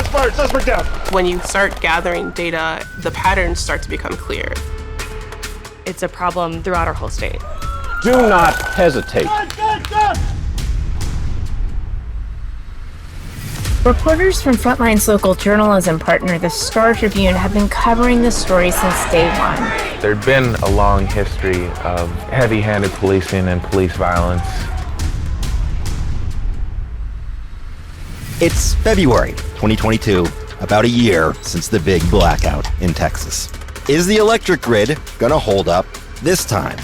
Shots fired, suspect down. When you start gathering data, the patterns start to become clear. It's a problem throughout our whole state. Do not hesitate. Reporters from Frontline's local journalism partner, the Star Tribune, have been covering the story since day one. There'd been a long history of heavy-handed policing and police violence. It's February 2022, about a year since the big blackout in Texas. Is the electric grid gonna hold up this time?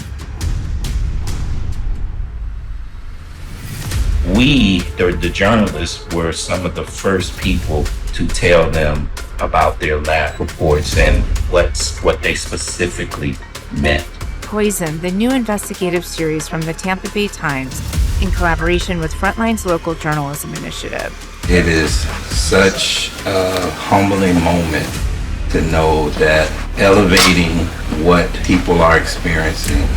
We, the journalists, were some of the first people to tell them about their lab reports and what they specifically meant. Poison, the new investigative series from the Tampa Bay Times, in collaboration with Frontline's local journalism initiative. It is such a humbling moment to know that elevating what people are experiencing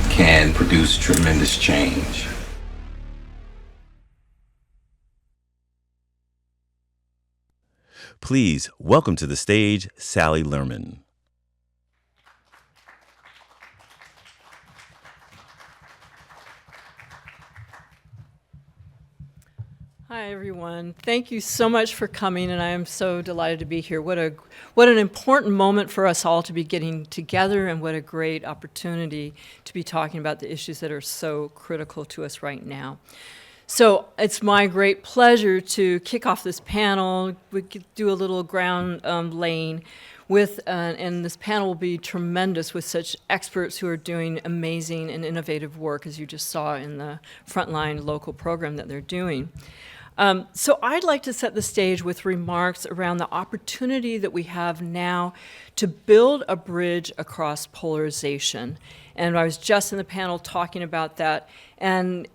can produce tremendous change. Please welcome to the stage Sally Lehrman. Hi, everyone. Thank you so much for coming, and I am so delighted to be here. What an important moment for us all to be getting together, and what a great opportunity to be talking about the issues that are so critical to us right now. So it's my great pleasure to kick off this panel. We could do a little ground laying with, and this panel will be tremendous with such experts who are doing amazing and innovative work, as you just saw in the Frontline local program that they're doing. So I'd like to set the stage with remarks around the opportunity that we have now to build a bridge across polarization. And I was just in the panel talking about that. And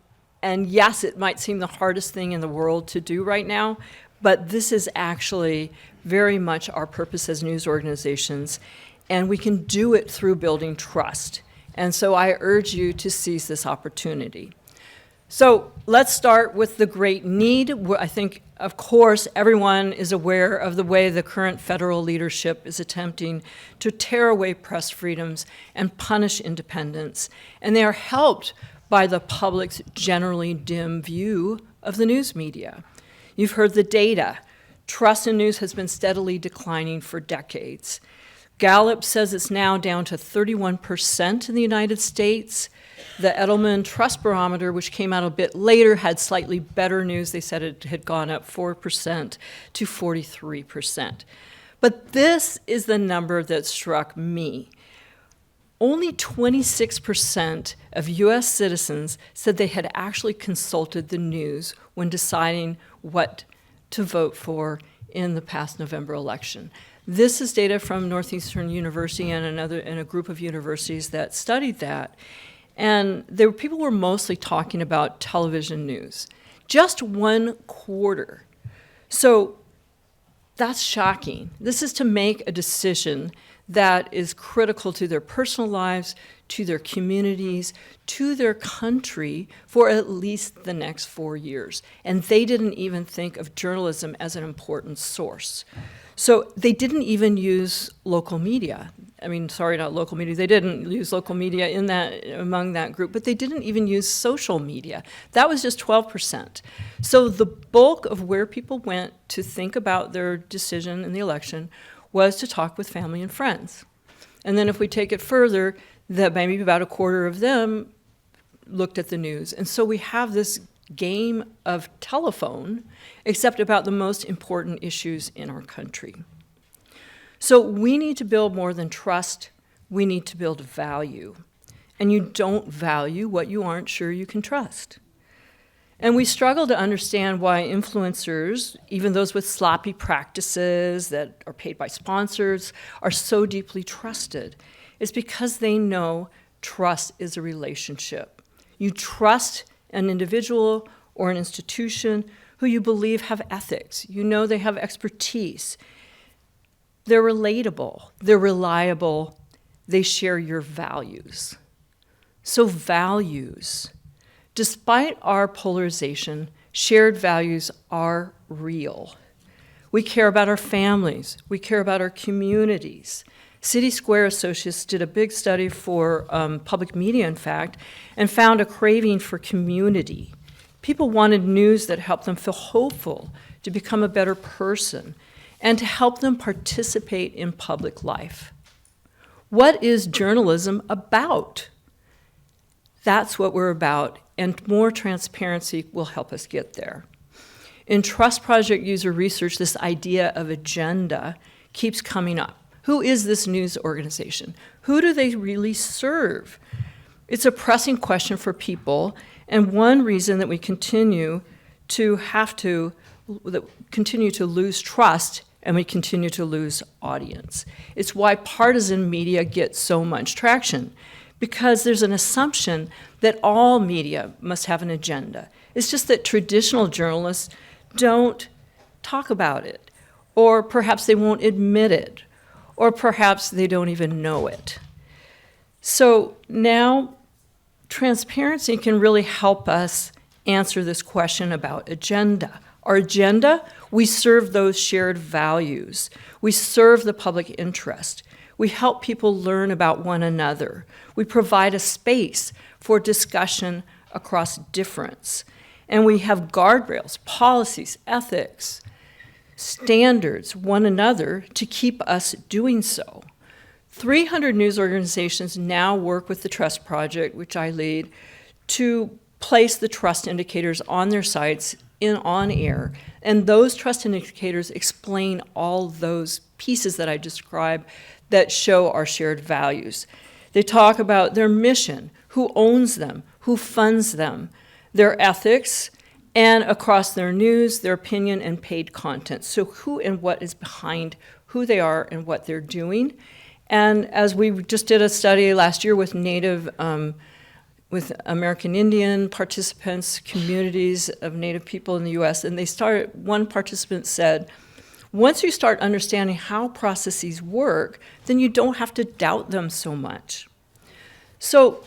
yes, it might seem the hardest thing in the world to do right now, but this is actually very much our purpose as news organizations, and we can do it through building trust. And so I urge you to seize this opportunity. So let's start with the great need. I think, of course, everyone is aware of the way the current federal leadership is attempting to tear away press freedoms and punish independence, and they are helped by the public's generally dim view of the news media. You've heard the data. Trust in news has been steadily declining for decades. Gallup says it's now down to 31% in the United States. The Edelman Trust Barometer, which came out a bit later, had slightly better news. They said it had gone up 4% to 43%. But this is the number that struck me. Only 26% of US citizens said they had actually consulted the news when deciding what to vote for in the past November election. This is data from Northeastern University and a group of universities that studied that. And people were mostly talking about television news. Just 1/4. So that's shocking. This is to make a decision that is critical to their personal lives, to their communities, to their country for at least the next 4 years. And they didn't even think of journalism as an important source. So they didn't even use local media. Not local media. They didn't use local media among that group, but they didn't even use social media. That was just 12%. So the bulk of where people went to think about their decision in the election was to talk with family and friends. And then if we take it further, that maybe about 1/4 of them looked at the news. And so we have this game of telephone, except about the most important issues in our country. So we need to build more than trust. We need to build value. And you don't value what you aren't sure you can trust. And we struggle to understand why influencers, even those with sloppy practices that are paid by sponsors, are so deeply trusted. It's because they know trust is a relationship. You trust an individual or an institution who you believe have ethics. You know they have expertise. They're relatable. They're reliable. They share your values. So values. Despite our polarization, shared values are real. We care about our families. We care about our communities. City Square Associates did a big study for public media, in fact, and found a craving for community. People wanted news that helped them feel hopeful, to become a better person, and to help them participate in public life. What is journalism about? That's what we're about, and more transparency will help us get there. In Trust Project user research, this idea of agenda keeps coming up. Who is this news organization? Who do they really serve? It's a pressing question for people, and one reason that we continue to lose trust and we continue to lose audience. It's why partisan media gets so much traction, because there's an assumption that all media must have an agenda. It's just that traditional journalists don't talk about it, or perhaps they won't admit it, or perhaps they don't even know it. So now transparency can really help us answer this question about agenda. Our agenda, we serve those shared values. We serve the public interest. We help people learn about one another. We provide a space for discussion across difference. And we have guardrails, policies, ethics, standards, one another to keep us doing so. 300 news organizations now work with the Trust Project, which I lead, to place the trust indicators on their sites on air. And those trust indicators explain all those pieces that I described that show our shared values. They talk about their mission, who owns them, who funds them, their ethics, and across their news, their opinion, and paid content. So who and what is behind who they are and what they're doing. And as we just did a study last year with with American Indian participants, communities of Native people in the US, and one participant said, once you start understanding how processes work, then you don't have to doubt them so much. So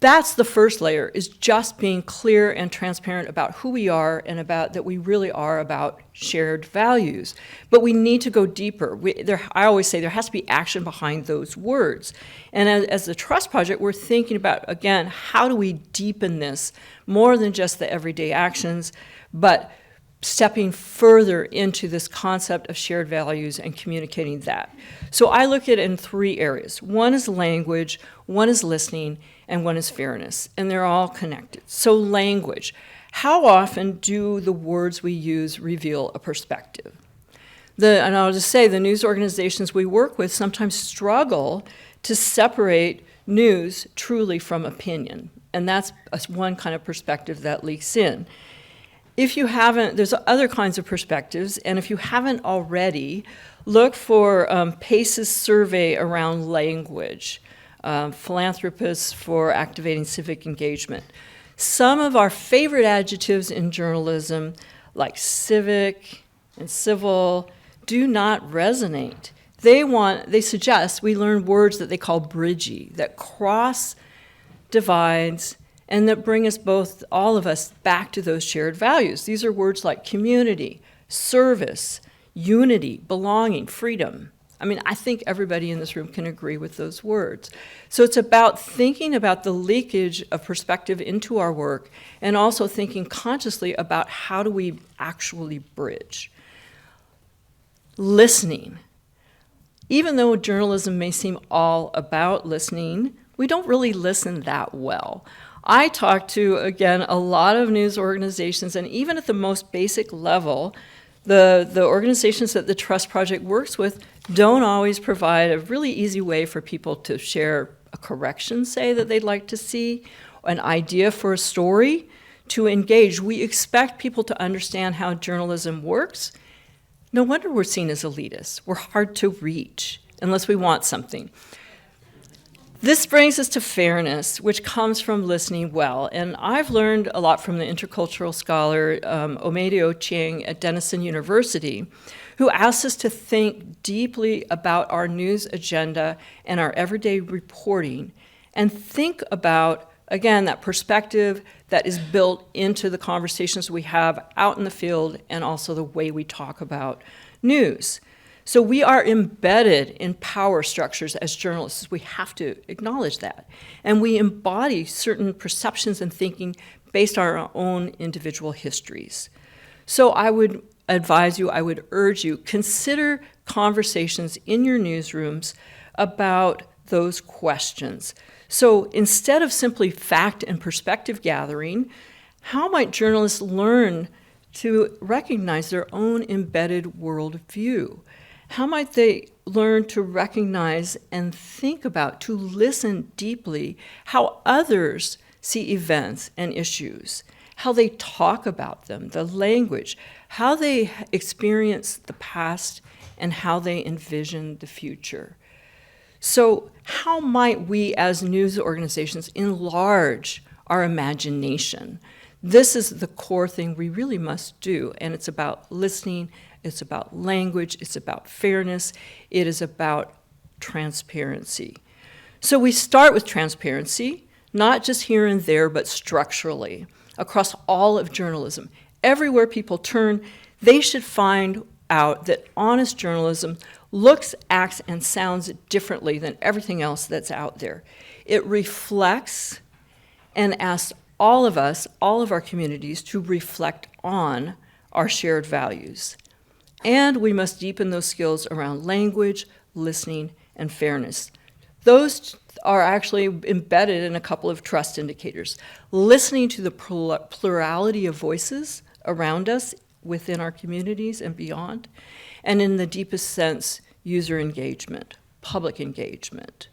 that's the first layer, is just being clear and transparent about who we are and about that we really are about shared values. But we need to go deeper. I always say there has to be action behind those words. And as the Trust Project, we're thinking about, again, how do we deepen this more than just the everyday actions, but stepping further into this concept of shared values and communicating that. So I look at it in 3 areas. One is language, one is listening, and one is fairness, and they're all connected. So language, how often do the words we use reveal a perspective? And I'll just say, the news organizations we work with sometimes struggle to separate news truly from opinion, and that's one kind of perspective that leaks in. If you haven't, there's other kinds of perspectives, and if you haven't already, look for PACE's survey around language, philanthropists for activating civic engagement. Some of our favorite adjectives in journalism, like civic and civil, do not resonate. They suggest we learn words that they call bridgy, that cross divides and that bring us all of us back to those shared values. These are words like community, service, unity, belonging, freedom. I mean, I think everybody in this room can agree with those words. So it's about thinking about the leakage of perspective into our work and also thinking consciously about how do we actually bridge. Listening. Even though journalism may seem all about listening, we don't really listen that well. I talk to, again, a lot of news organizations, and even at the most basic level, the organizations that the Trust Project works with don't always provide a really easy way for people to share a correction, say, that they'd like to see, an idea for a story, to engage. We expect people to understand how journalism works. No wonder we're seen as elitists. We're hard to reach unless we want something. This brings us to fairness, which comes from listening well. And I've learned a lot from the intercultural scholar Omedio Chiang at Denison University, who asks us to think deeply about our news agenda and our everyday reporting, and think about Again, that perspective that is built into the conversations we have out in the field and also the way we talk about news. So we are embedded in power structures as journalists. We have to acknowledge that. And we embody certain perceptions and thinking based on our own individual histories. So I would advise you, I would urge you, consider conversations in your newsrooms about those questions. So instead of simply fact and perspective gathering, how might journalists learn to recognize their own embedded worldview? How might they learn to recognize and think about, to listen deeply, how others see events and issues, how they talk about them, the language, how they experience the past, and how they envision the future? So how might we as news organizations enlarge our imagination? This is the core thing we really must do, and it's about listening, it's about language, it's about fairness, it is about transparency. So we start with transparency, not just here and there, but structurally, across all of journalism. Everywhere people turn, they should find out that honest journalism looks, acts, and sounds differently than everything else that's out there. It reflects and asks all of us, all of our communities, to reflect on our shared values. And we must deepen those skills around language, listening, and fairness. Those are actually embedded in a couple of trust indicators. Listening to the plurality of voices around us within our communities and beyond, and in the deepest sense, user engagement, public engagement.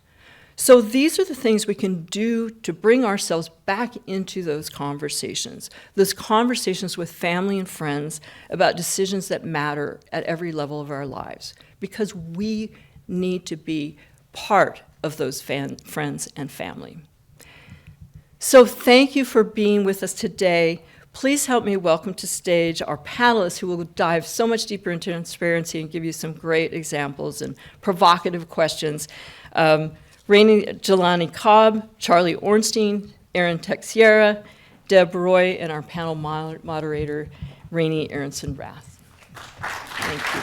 So these are the things we can do to bring ourselves back into those conversations with family and friends about decisions that matter at every level of our lives, because we need to be part of those friends and family. So thank you for being with us today. Please help me welcome to stage our panelists who will dive so much deeper into transparency and give you some great examples and provocative questions. Raney, Jelani Cobb, Charlie Ornstein, Erin Texeira, Deb Roy, and our panel moderator, Raney Aronson-Rath. Thank you.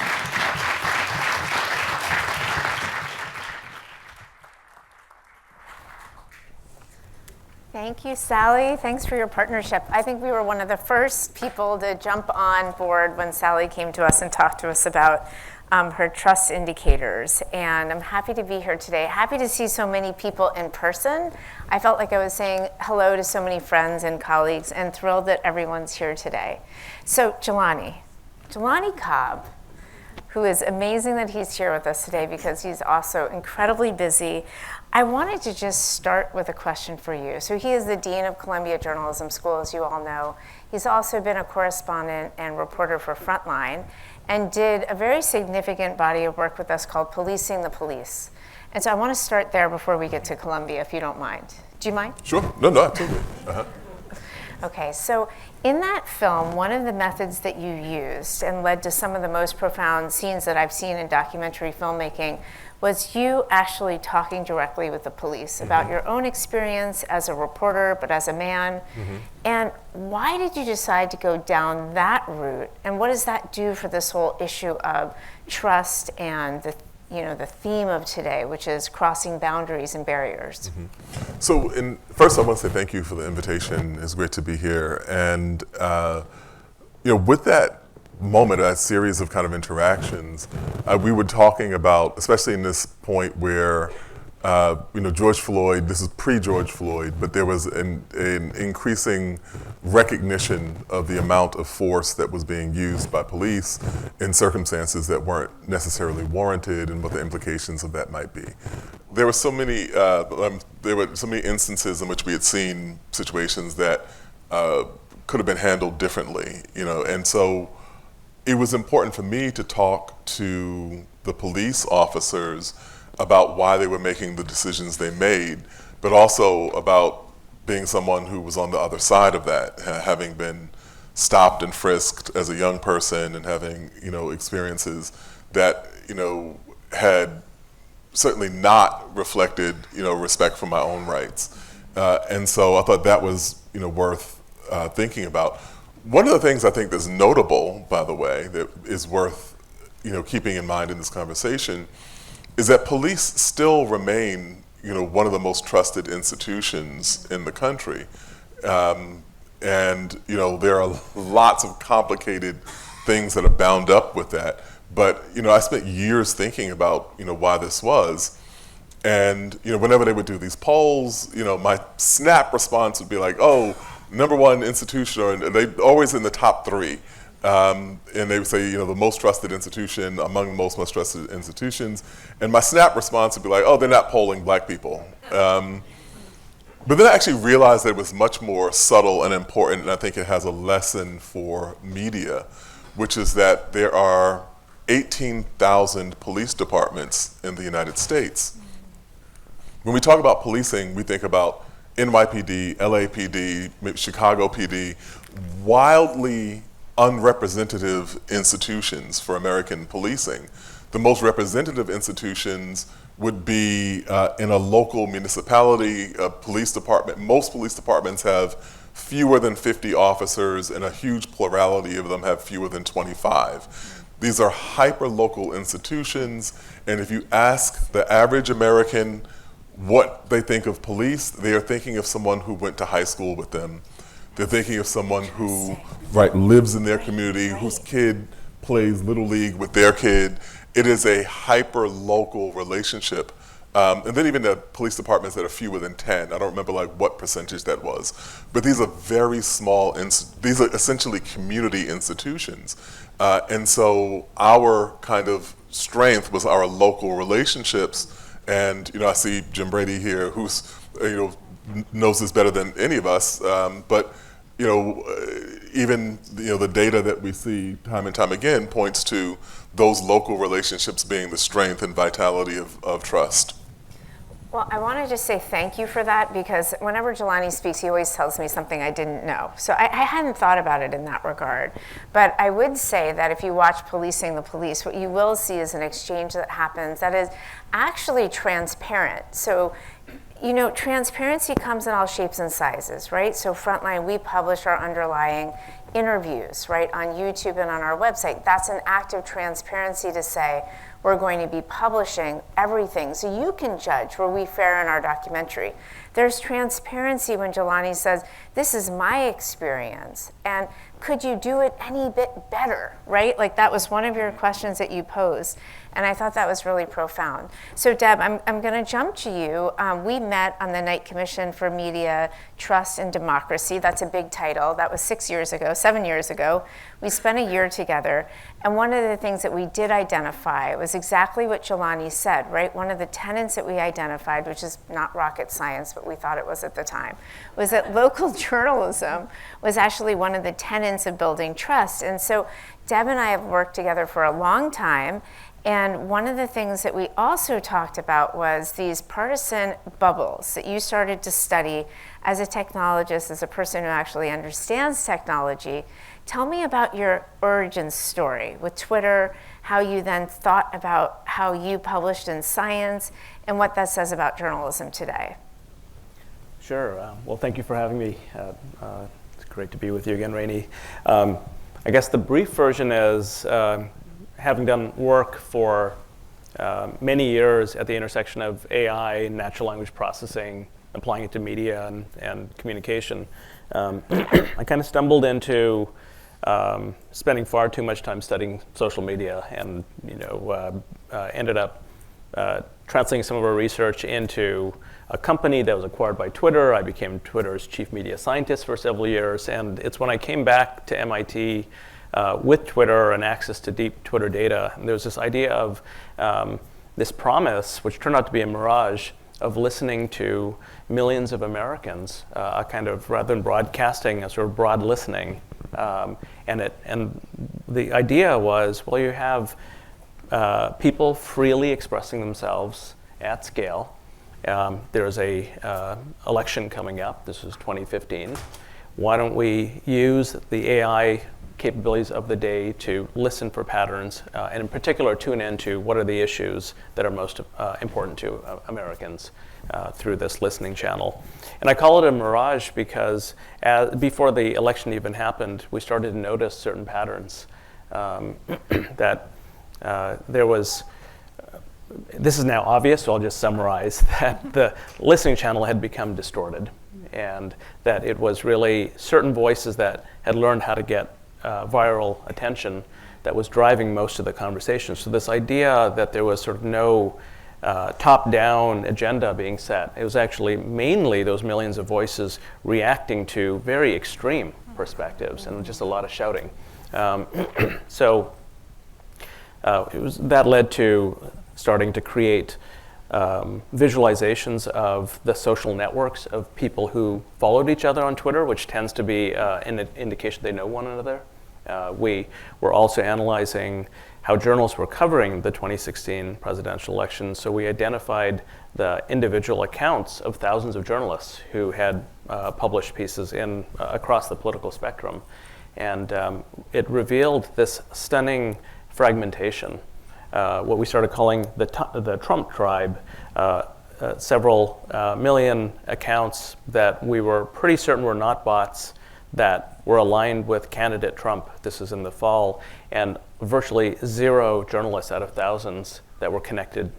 Thank you, Sally. Thanks for your partnership. I think we were one of the first people to jump on board when Sally came to us and talked to us about her trust indicators. And I'm happy to be here today. Happy to see so many people in person. I felt like I was saying hello to so many friends and colleagues, and thrilled that everyone's here today. So Jelani Cobb, who is amazing that he's here with us today because he's also incredibly busy. I wanted to just start with a question for you. So he is the Dean of Columbia Journalism School, as you all know. He's also been a correspondent and reporter for Frontline, and did a very significant body of work with us called Policing the Police. And so I want to start there before we get to Columbia, if you don't mind. Do you mind? Sure. No, absolutely. Okay, so in that film, one of the methods that you used and led to some of the most profound scenes that I've seen in documentary filmmaking was you actually talking directly with the police about your own experience as a reporter, but as a man. And why did you decide to go down that route? And what does that do for this whole issue of trust and the theme of today, which is crossing boundaries and barriers? So first I want to say thank you for the invitation. It's great to be here. And with that moment, that series of kind of interactions, we were talking about, especially in this point where, George Floyd, this is pre-George Floyd, but there was an increasing recognition of the amount of force that was being used by police in circumstances that weren't necessarily warranted, and what the implications of that might be. There were so many instances in which we had seen situations that could have been handled differently, and so it was important for me to talk to the police officers about why they were making the decisions they made, but also about being someone who was on the other side of that, having been stopped and frisked as a young person and having, experiences that, had certainly not reflected, respect for my own rights. And so I thought that was, worth thinking about. One of the things I think that's notable, by the way, that is worth, keeping in mind in this conversation is that police still remain, one of the most trusted institutions in the country. And, there are lots of complicated things that are bound up with that. But, I spent years thinking about, why this was. And, whenever they would do these polls, my snap response would be like, oh, #1 institution, or they always in the top 3. And they would say, the most trusted institution among the most trusted institutions. And my snap response would be like, oh, they're not polling black people. But then I actually realized that it was much more subtle and important, and I think it has a lesson for media, which is that there are 18,000 police departments in the United States. When we talk about policing, we think about NYPD, LAPD, Chicago PD, wildly unrepresentative institutions for American policing. The most representative institutions would be in a local municipality, a police department. Most police departments have fewer than 50 officers, and a huge plurality of them have fewer than 25. These are hyper-local institutions, and if you ask the average American what they think of police, they are thinking of someone who went to high school with them. They're thinking of someone who lives in their community, whose kid plays Little League with their kid. It is a hyper-local relationship. And then even the police departments that are fewer than 10, I don't remember what percentage that was. But these are very small, these are essentially community institutions. And so our kind of strength was our local relationships. And I see Jim Brady here, who's knows this better than any of us. But even the data that we see time and time again points to those local relationships being the strength and vitality of trust. Well, I want to just say thank you for that, because whenever Jelani speaks, he always tells me something I didn't know. So I hadn't thought about it in that regard. But I would say that if you watch Policing the Police, what you will see is an exchange that happens that is actually transparent. So, transparency comes in all shapes and sizes, right? So Frontline, we publish our underlying interviews, right, on YouTube and on our website. That's an act of transparency to say, we're going to be publishing everything so you can judge were we fair in our documentary. There's transparency when Jelani says, this is my experience, and could you do it any bit better, right? That was one of your questions that you posed, and I thought that was really profound. So Deb, I'm gonna jump to you. We met on the Knight Commission for Media, Trust and Democracy. That's a big title. That was 7 years ago. We spent a year together, and one of the things that we did identify was exactly what Jelani said, right? One of the tenets that we identified, which is not rocket science, but we thought it was at the time, was that local journalism was actually one of the tenets of building trust. And so Deb and I have worked together for a long time, and one of the things that we also talked about was these partisan bubbles that you started to study as a technologist, as a person who actually understands technology. Tell me about your origin story with Twitter, how you then thought about how you published in Science, and what that says about journalism today. Sure. Well, thank you for having me. It's great to be with you again, Raney. I guess the brief version is having done work for many years at the intersection of AI, natural language processing, applying it to media and communication, I kind of stumbled into spending far too much time studying social media, and ended up translating some of our research into a company that was acquired by Twitter. I became Twitter's chief media scientist for several years, and it's when I came back to MIT with Twitter and access to deep Twitter data, and there was this idea of this promise, which turned out to be a mirage, of listening to millions of Americans, a kind of, rather than broadcasting, a sort of broad listening. And the idea was, well, you have people freely expressing themselves at scale. There's a election coming up. This is 2015. Why don't we use the AI capabilities of the day to listen for patterns, and in particular tune into what are the issues that are most important to Americans through this listening channel. And I call it a mirage because before the election even happened, we started to notice certain patterns that there was. This is now obvious, so I'll just summarize that the listening channel had become distorted, and that it was really certain voices that had learned how to get viral attention that was driving most of the conversation. So this idea that there was sort of no top-down agenda being set, it was actually mainly those millions of voices reacting to very extreme perspectives and just a lot of shouting. That led to starting to create visualizations of the social networks of people who followed each other on Twitter, which tends to be an indication they know one another. We were also analyzing how journalists were covering the 2016 presidential election, so we identified the individual accounts of thousands of journalists who had published pieces across the political spectrum. And it revealed this stunning fragmentation. What we started calling the Trump tribe, several million accounts that we were pretty certain were not bots that were aligned with candidate Trump. This is in the fall, and virtually zero journalists out of thousands that were connected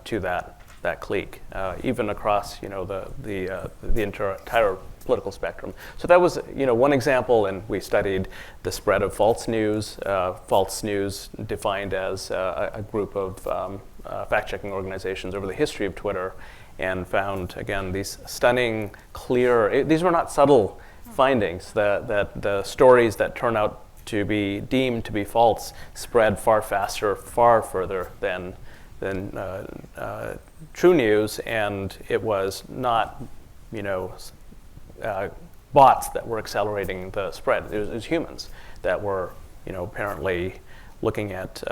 to that clique, even across the entire political spectrum. So that was one example, and we studied the spread of false news defined as a group of fact-checking organizations over the history of Twitter, and found, again, these stunning, clear, these were not subtle findings, that the stories that turn out to be deemed to be false spread far faster, far further than true news, and it was not, bots that were accelerating the spread. It was humans that were, apparently looking at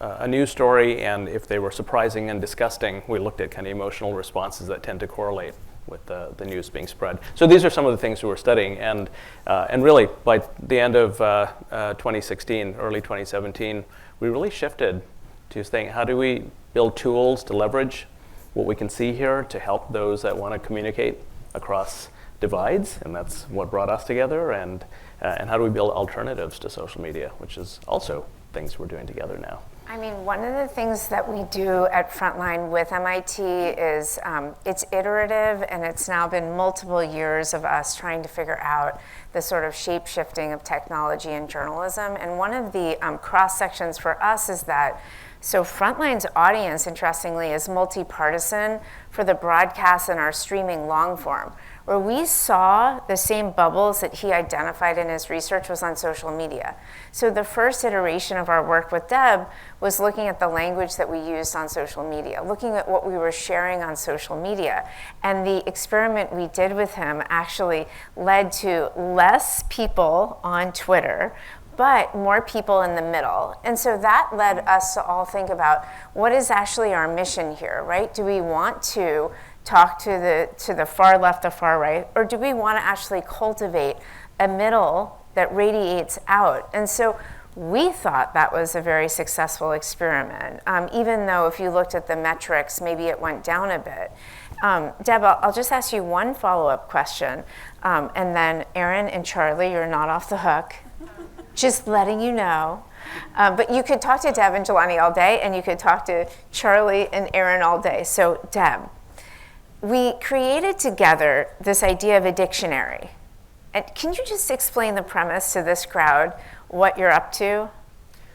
a news story, and if they were surprising and disgusting, we looked at kind of emotional responses that tend to correlate with the news being spread. So these are some of the things we were studying, and really by the end of 2016, early 2017, we really shifted to saying, how do we build tools to leverage what we can see here to help those that want to communicate across divides, and that's what brought us together, and how do we build alternatives to social media, which is also things we're doing together now. I mean, one of the things that we do at Frontline with MIT is it's iterative, and it's now been multiple years of us trying to figure out the sort of shape-shifting of technology and journalism. And one of the cross-sections for us is that, so Frontline's audience, interestingly, is multi-partisan for the broadcast and our streaming long form. Where we saw the same bubbles that he identified in his research was on social media. So the first iteration of our work with Deb was looking at the language that we used on social media, looking at what we were sharing on social media. And the experiment we did with him actually led to less people on Twitter, but more people in the middle. And so that led us to all think about what is actually our mission here, right? Do we want to talk to the far left, the far right, or do we want to actually cultivate a middle that radiates out? And so we thought that was a very successful experiment, even though if you looked at the metrics, maybe it went down a bit. Deb, I'll just ask you one follow-up question, and then Erin and Charlie, you're not off the hook, just letting you know. But you could talk to Deb and Jelani all day, and you could talk to Charlie and Erin all day. So Deb, we created together this idea of a dictionary. And can you just explain the premise to this crowd, what you're up to?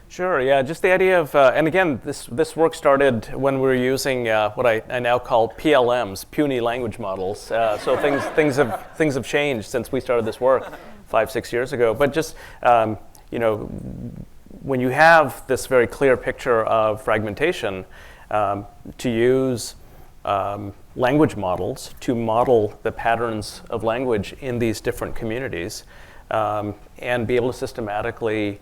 Sure, yeah, just the idea of, and again, this work started when we were using what I now call PLMs, puny language models. So things have changed since we started this work 5-6 years ago. But just, when you have this very clear picture of fragmentation, to use language models to model the patterns of language in these different communities, and be able to systematically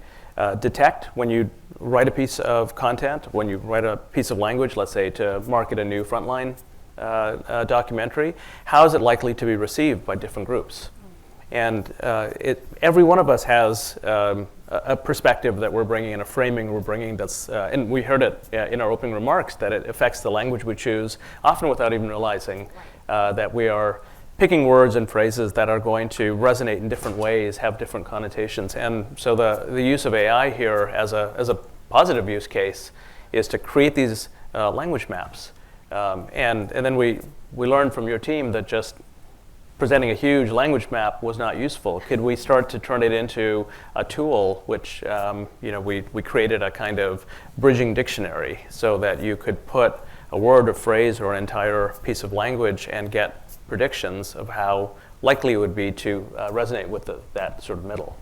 detect when you write a piece of content, when you write a piece of language, let's say to market a new Frontline documentary, how is it likely to be received by different groups? And every one of us has a perspective that we're bringing in, a framing we're bringing that's, and we heard it in our opening remarks, that it affects the language we choose, often without even realizing that we are picking words and phrases that are going to resonate in different ways, have different connotations. And so the use of AI here as a positive use case is to create these language maps. And then we learned from your team that just presenting a huge language map was not useful. Could we start to turn it into a tool, which we created a kind of bridging dictionary so that you could put a word or phrase or an entire piece of language and get predictions of how likely it would be to resonate with that sort of middle.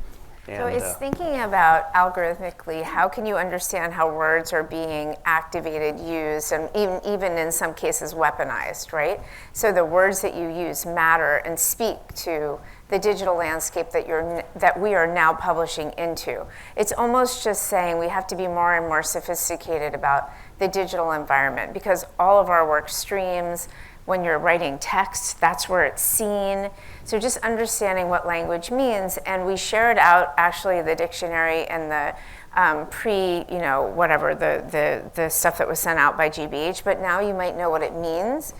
So it's thinking about algorithmically, how can you understand how words are being activated, used, and even in some cases weaponized, right? So the words that you use matter and speak to the digital landscape that we are now publishing into. It's almost just saying we have to be more and more sophisticated about the digital environment, because all of our work streams. When you're writing text, that's where it's seen. So just understanding what language means, and we shared out actually the dictionary and the the stuff that was sent out by GBH, but now you might know what it means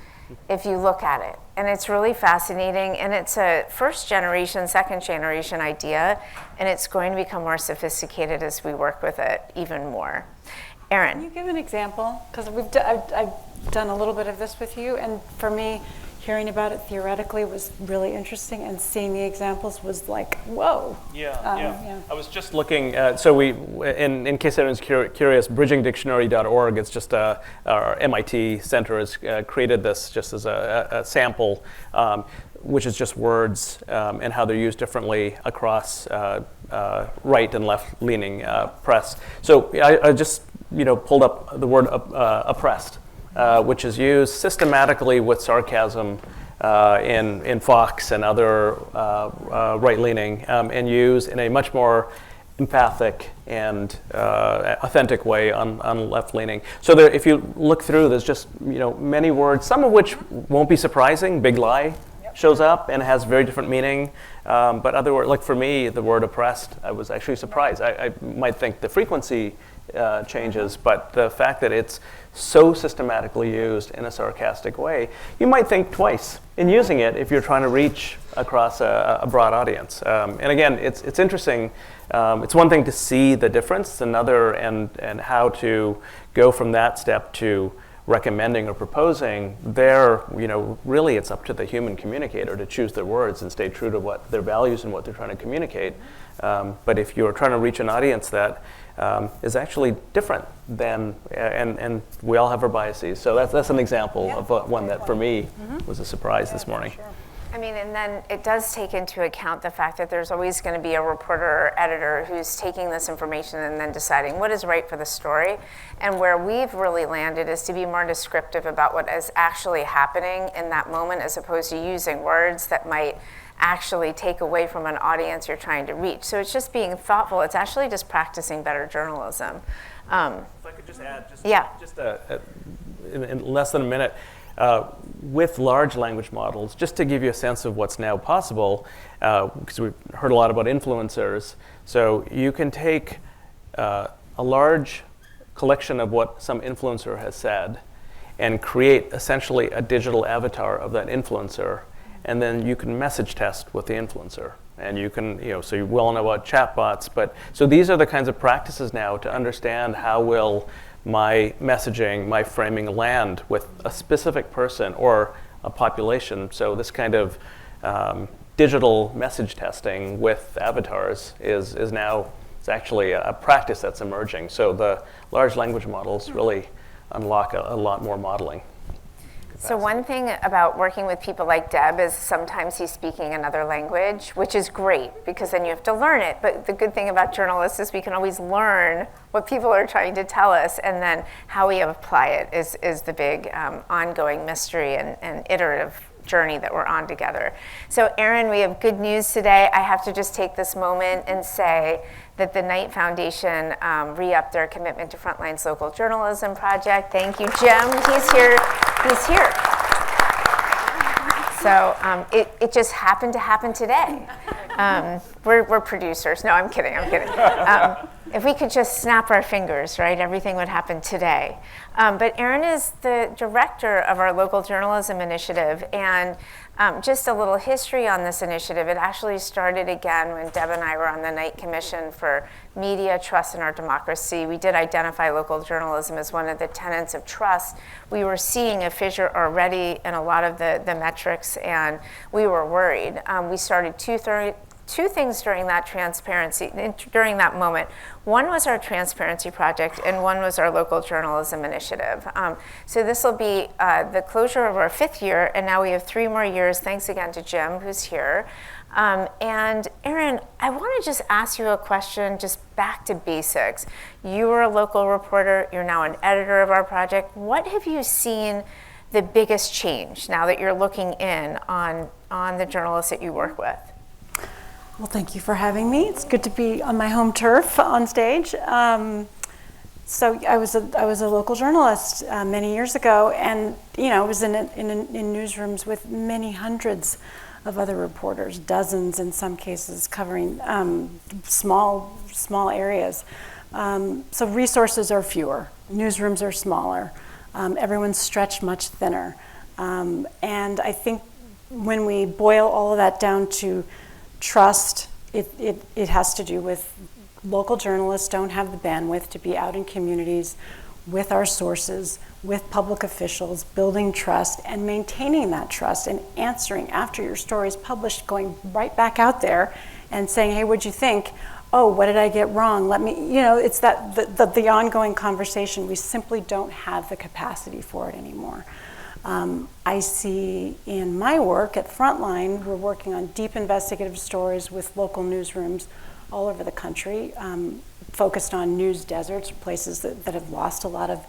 if you look at it. And it's really fascinating, and it's a first generation, second generation idea, and it's going to become more sophisticated as we work with it even more. Erin. Can you give an example? Because I've done a little bit of this with you, and for me, hearing about it theoretically was really interesting, and seeing the examples was like, whoa. Yeah. I was just looking, so we, in case anyone's curious, bridgingdictionary.org, it's just our MIT center has created this just as a sample, which is just words and how they're used differently across right and left-leaning press. So I just pulled up the word oppressed, which is used systematically with sarcasm in Fox and other right-leaning, and used in a much more empathic and authentic way on left-leaning. So there, if you look through, there's just many words, some of which won't be surprising. Big lie shows up and has very different meaning, but other words, like for me, the word oppressed, I was actually surprised. I might think the frequency changes, but the fact that it's so systematically used in a sarcastic way, you might think twice in using it if you're trying to reach across a broad audience. And again, it's interesting. It's one thing to see the difference, another and how to go from that step to recommending or proposing. There, really it's up to the human communicator to choose their words and stay true to what their values and what they're trying to communicate. But if you're trying to reach an audience that is actually different than, and we all have our biases. So that's an example of one that for me was a surprise this morning. Sure. I mean, and then it does take into account the fact that there's always going to be a reporter or editor who's taking this information and then deciding what is right for the story. And where we've really landed is to be more descriptive about what is actually happening in that moment, as opposed to using words that might actually take away from an audience you're trying to reach. So it's just being thoughtful. It's actually just practicing better journalism. If I could just add, in less than a minute, with large language models, just to give you a sense of what's now possible, because we've heard a lot about influencers. So you can take a large collection of what some influencer has said and create essentially a digital avatar of that influencer, and then you can message test with the influencer. And you can, so you well know about chatbots, but so these are the kinds of practices now to understand how will my messaging, my framing land with a specific person or a population. So this kind of digital message testing with avatars is now, it's actually a practice that's emerging. So the large language models really unlock a lot more modeling. So one thing about working with people like Deb is sometimes he's speaking another language, which is great because then you have to learn it. But the good thing about journalists is we can always learn what people are trying to tell us, and then how we apply it is the big ongoing mystery and iterative journey that we're on together. So Erin, we have good news today. I have to just take this moment and say that the Knight Foundation re-upped their commitment to Frontline's local journalism project. Thank you, Jim. He's here. He's here. So it just happened to happen today. We're producers. No, I'm kidding. If we could just snap our fingers, right, everything would happen today. But Erin is the director of our local journalism initiative, and just a little history on this initiative. It actually started again when Deb and I were on the Knight Commission for Media, Trust, and Our Democracy. We did identify local journalism as one of the tenets of trust. We were seeing a fissure already in a lot of the metrics, and we were worried. We started two things during that moment. One was our transparency project, and one was our local journalism initiative. So this will be the closure of our 5th year, and now we have 3 more years. Thanks again to Jim, who's here. And Erin, I want to just ask you a question, just back to basics. You were a local reporter, you're now an editor of our project. What have you seen the biggest change now that you're looking in on the journalists that you work with? Well, thank you for having me. It's good to be on my home turf on stage. So I was a local journalist many years ago, and I was in newsrooms with many hundreds of other reporters, dozens in some cases, covering small areas. So resources are fewer, newsrooms are smaller, everyone's stretched much thinner, and I think when we boil all of that down to trust, it has to do with local journalists don't have the bandwidth to be out in communities with our sources, with public officials, building trust and maintaining that trust and answering after your story is published, going right back out there and saying, hey, what'd you think? Oh, what did I get wrong? Let me, it's the ongoing conversation. We simply don't have the capacity for it anymore. I see in my work at Frontline, we're working on deep investigative stories with local newsrooms all over the country, focused on news deserts, places that have lost a lot of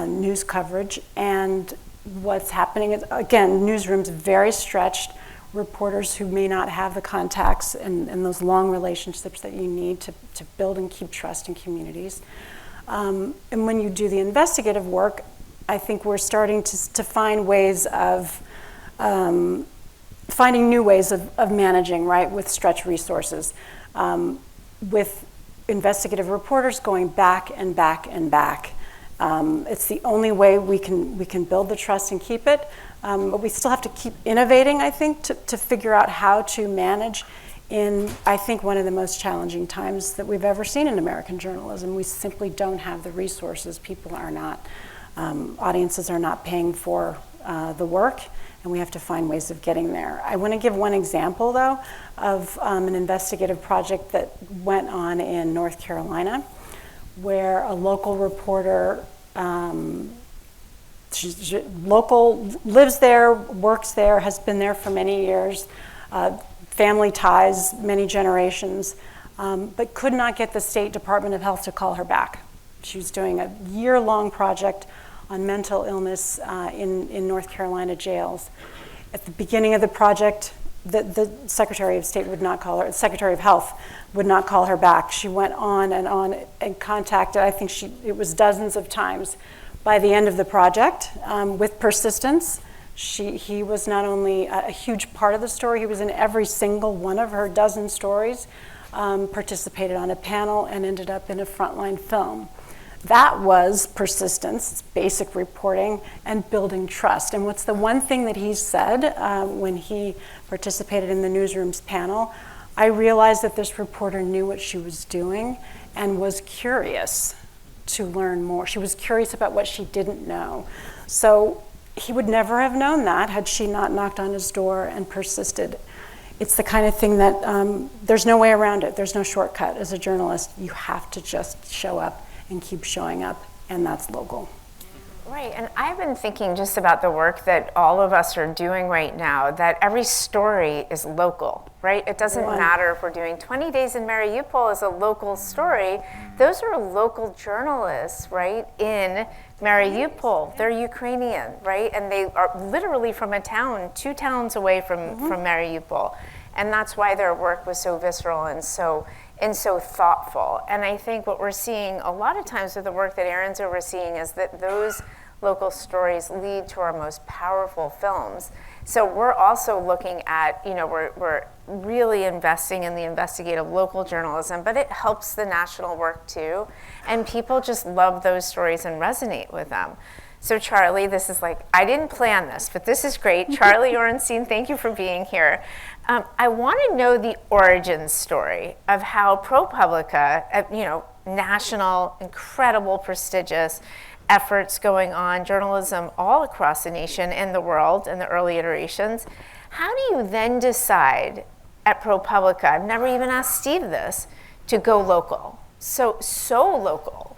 news coverage. And what's happening is, again, newsrooms very stretched, reporters who may not have the contacts and those long relationships that you need to build and keep trust in communities. And when you do the investigative work, I think we're starting to find ways of finding new ways of managing, right, with stretched resources, with investigative reporters going back and back and back. It's the only way we can build the trust and keep it, but we still have to keep innovating, I think, to figure out how to manage in, I think, one of the most challenging times that we've ever seen in American journalism. We simply don't have the resources. People are not. Audiences are not paying for the work, and we have to find ways of getting there. I want to give one example, though, of an investigative project that went on in North Carolina, where a local reporter, she's local, lives there, works there, has been there for many years, family ties, many generations, but could not get the State Department of Health to call her back. She was doing a year-long project on mental illness in North Carolina jails. At the beginning of the project, the Secretary of State would not call her, the Secretary of Health would not call her back. She went on and contacted, I think it was dozens of times. By the end of the project, with persistence, he was not only a huge part of the story, he was in every single one of her dozen stories, participated on a panel, and ended up in a Frontline film. That was persistence, it's basic reporting, and building trust. And what's the one thing that he said when he participated in the newsroom's panel? I realized that this reporter knew what she was doing and was curious to learn more. She was curious about what she didn't know. So he would never have known that had she not knocked on his door and persisted. It's the kind of thing that there's no way around it. There's no shortcut. As a journalist, you have to just show up and keep showing up, and that's local. Right, and I've been thinking just about the work that all of us are doing right now, that every story is local, right? It doesn't matter if we're doing 20 Days in Mariupol is a local story. Those are local journalists, right, in Mariupol. They're Ukrainian, right? And they are literally from a town, 2 towns away from Mariupol. And that's why their work was so visceral and so thoughtful. And I think what we're seeing a lot of times with the work that Erin's overseeing is that those local stories lead to our most powerful films. So we're also looking at, we're really investing in the investigative local journalism, but it helps the national work too. And people just love those stories and resonate with them. So Charlie, this is like, I didn't plan this, but this is great. Charlie Ornstein, thank you for being here. I want to know the origin story of how ProPublica, national, incredible, prestigious efforts going on, journalism all across the nation and the world in the early iterations. How do you then decide at ProPublica, I've never even asked Steve this, to go local? So local.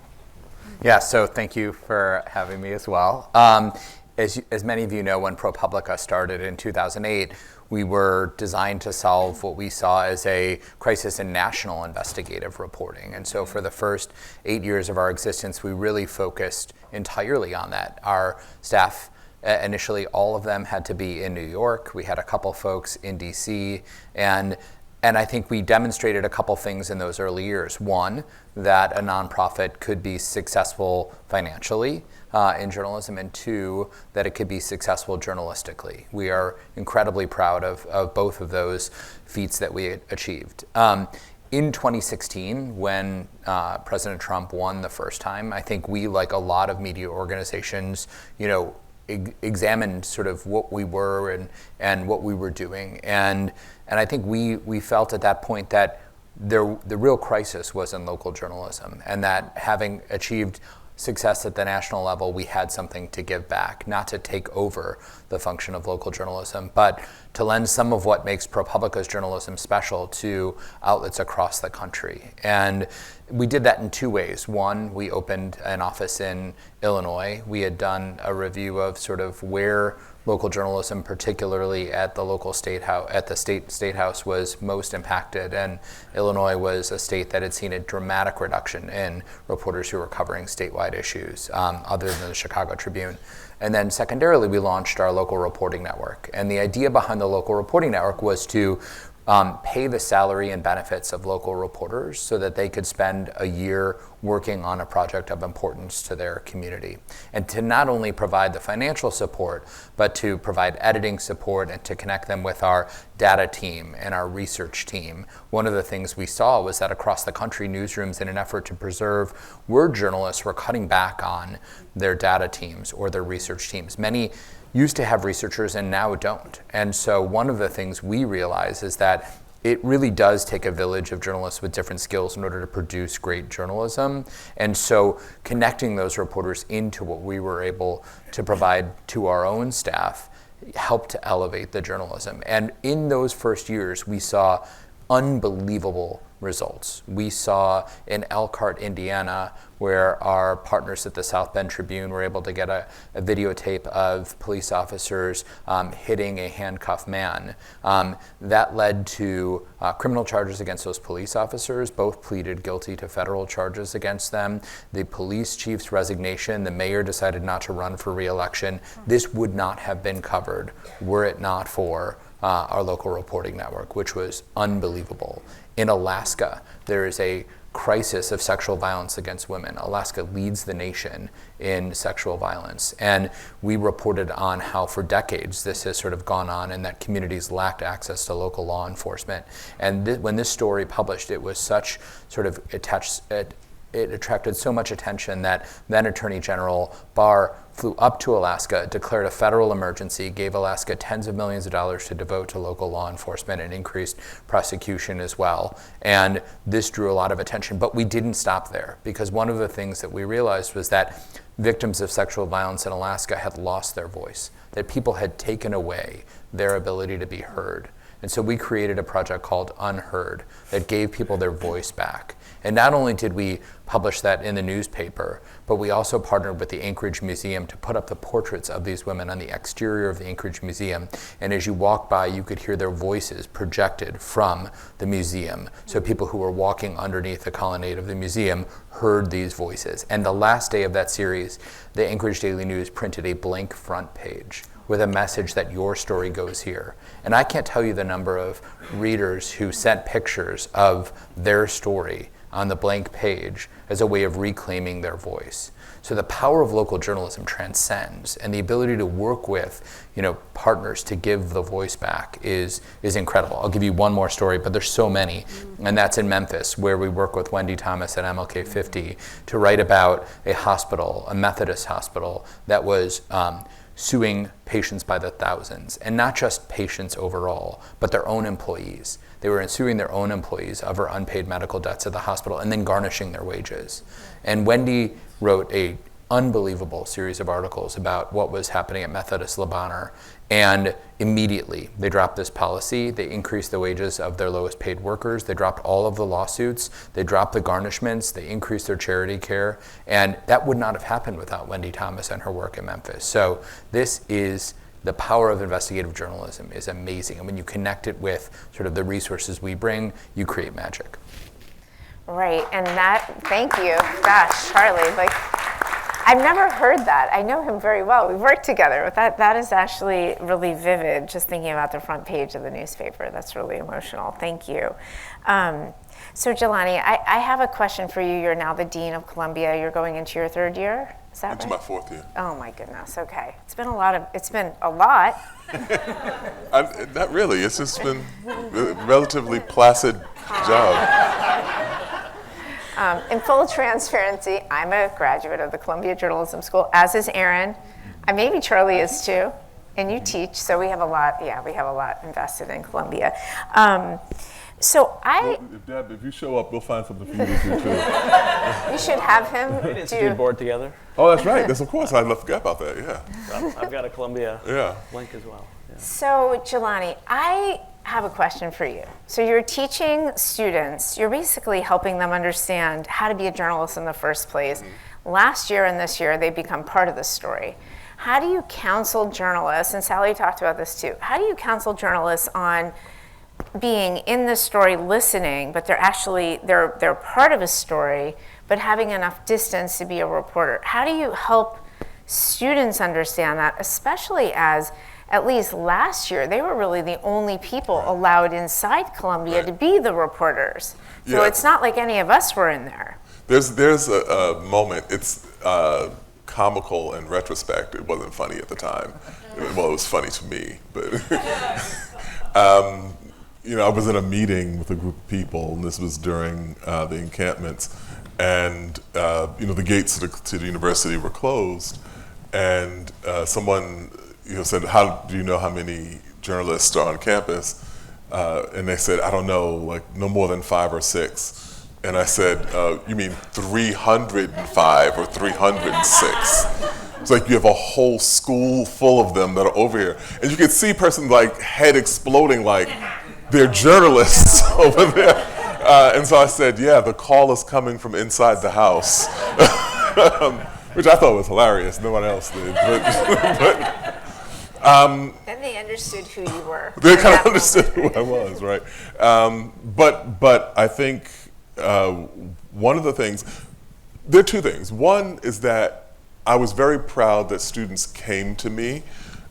Yeah, so thank you for having me as well. As many of you know, when ProPublica started in 2008, we were designed to solve what we saw as a crisis in national investigative reporting. And so for the first 8 years of our existence, we really focused entirely on that. Our staff, initially all of them had to be in New York. We had a couple folks in DC, and I think we demonstrated a couple things in those early years. One, that a nonprofit could be successful financially in journalism, and two, that it could be successful journalistically. We are incredibly proud of both of those feats that we achieved. In 2016, when President Trump won the first time, I think we, like a lot of media organizations, examined sort of what we were and what we were doing. And I think we felt at that point that the real crisis was in local journalism, and that having achieved success at the national level, we had something to give back, not to take over the function of local journalism, but to lend some of what makes ProPublica's journalism special to outlets across the country. And we did that in two ways. One, we opened an office in Illinois. We had done a review of sort of where local journalism, particularly at the local state house, at the state house, was most impacted. And Illinois was a state that had seen a dramatic reduction in reporters who were covering statewide issues, other than the Chicago Tribune. And then secondarily, we launched our local reporting network. And the idea behind the local reporting network was to pay the salary and benefits of local reporters so that they could spend a year working on a project of importance to their community. And to not only provide the financial support, but to provide editing support and to connect them with our data team and our research team. One of the things we saw was that across the country, newsrooms, in an effort to preserve word journalists, were cutting back on their data teams or their research teams. Many used to have researchers and now don't. And so one of the things we realize is that it really does take a village of journalists with different skills in order to produce great journalism. And so connecting those reporters into what we were able to provide to our own staff helped to elevate the journalism. And in those first years, we saw unbelievable results. We saw in Elkhart, Indiana, where our partners at the South Bend Tribune were able to get a videotape of police officers hitting a handcuffed man. That led to criminal charges against those police officers. Both pleaded guilty to federal charges against them. The police chief's resignation, the mayor decided not to run for re-election. This would not have been covered were it not for our local reporting network, which was unbelievable. In Alaska, there is a crisis of sexual violence against women. Alaska leads the nation in sexual violence. And we reported on how for decades this has sort of gone on and that communities lacked access to local law enforcement. And when this story published, it was such sort of it attracted so much attention that then Attorney General Barr flew up to Alaska, declared a federal emergency, gave Alaska tens of millions of dollars to devote to local law enforcement and increased prosecution as well. And this drew a lot of attention, but we didn't stop there, because one of the things that we realized was that victims of sexual violence in Alaska had lost their voice, that people had taken away their ability to be heard. And so we created a project called Unheard that gave people their voice back. And not only did we publish that in the newspaper, but we also partnered with the Anchorage Museum to put up the portraits of these women on the exterior of the Anchorage Museum. And as you walk by, you could hear their voices projected from the museum. So people who were walking underneath the colonnade of the museum heard these voices. And the last day of that series, the Anchorage Daily News printed a blank front page with a message that your story goes here. And I can't tell you the number of readers who sent pictures of their story on the blank page as a way of reclaiming their voice. So the power of local journalism transcends, and the ability to work with, partners to give the voice back is incredible. I'll give you one more story, but there's so many, and that's in Memphis, where we work with Wendy Thomas at MLK 50 to write about a hospital, a Methodist hospital, that was suing patients by the thousands, and not just patients overall, but their own employees. They were suing their own employees over unpaid medical debts at the hospital and then garnishing their wages. And Wendy wrote a unbelievable series of articles about what was happening at Methodist Lebanon, and immediately they dropped this policy. They increased the wages of their lowest paid workers. They dropped all of the lawsuits. They dropped the garnishments. They increased their charity care, and that would not have happened without Wendy Thomas and her work in Memphis. So this is the power of investigative journalism is amazing, and when you connect it with sort of the resources we bring, you create magic. Right, and thank you. Gosh, Charlie, I've never heard that. I know him very well. We've worked together, but that is actually really vivid, just thinking about the front page of the newspaper. That's really emotional. Thank you. So Jelani, I have a question for you. You're now the Dean of Columbia. You're going into your third year? Is that into right? my fourth year. Oh my goodness, okay. It's been a lot. Not really, it's just been a relatively placid job. In full transparency, I'm a graduate of the Columbia Journalism School, as is Erin. Maybe Charlie is too, and you teach, so we have a lot invested in Columbia. Deb, if you show up, we'll find something for you to do too. You should have him we institute board together. Oh, that's right. That's of course. I forgot about that. Yeah. I've got a Columbia link as well. Yeah. So Jelani, I have a question for you. So you're teaching students. You're basically helping them understand how to be a journalist in the first place. Mm-hmm. Last year and this year, they've become part of the story. How do you counsel journalists? And Sally talked about this too. How do you counsel journalists on being in the story, listening, but they're part of a story, but having enough distance to be a reporter? How do you help students understand that, especially as, at least last year, they were really the only people allowed inside Columbia to be the reporters. So it's not like any of us were in there. There's a moment, it's comical in retrospect. It wasn't funny at the time. Well, it was funny to me, but I was in a meeting with a group of people, and this was during the encampments, and the gates to the university were closed, and someone said, "How do you know how many journalists are on campus?" And they said, "I don't know, no more than 5 or 6." And I said, "You mean 305 or 306?" It's like you have a whole school full of them that are over here, and you could see a person head exploding, they're journalists over there. And so I said, "Yeah, the call is coming from inside the house," which I thought was hilarious. No one else did, Then they understood who you were. They kind of understood who I was, right? But I think one of the things, there are two things. One is that I was very proud that students came to me,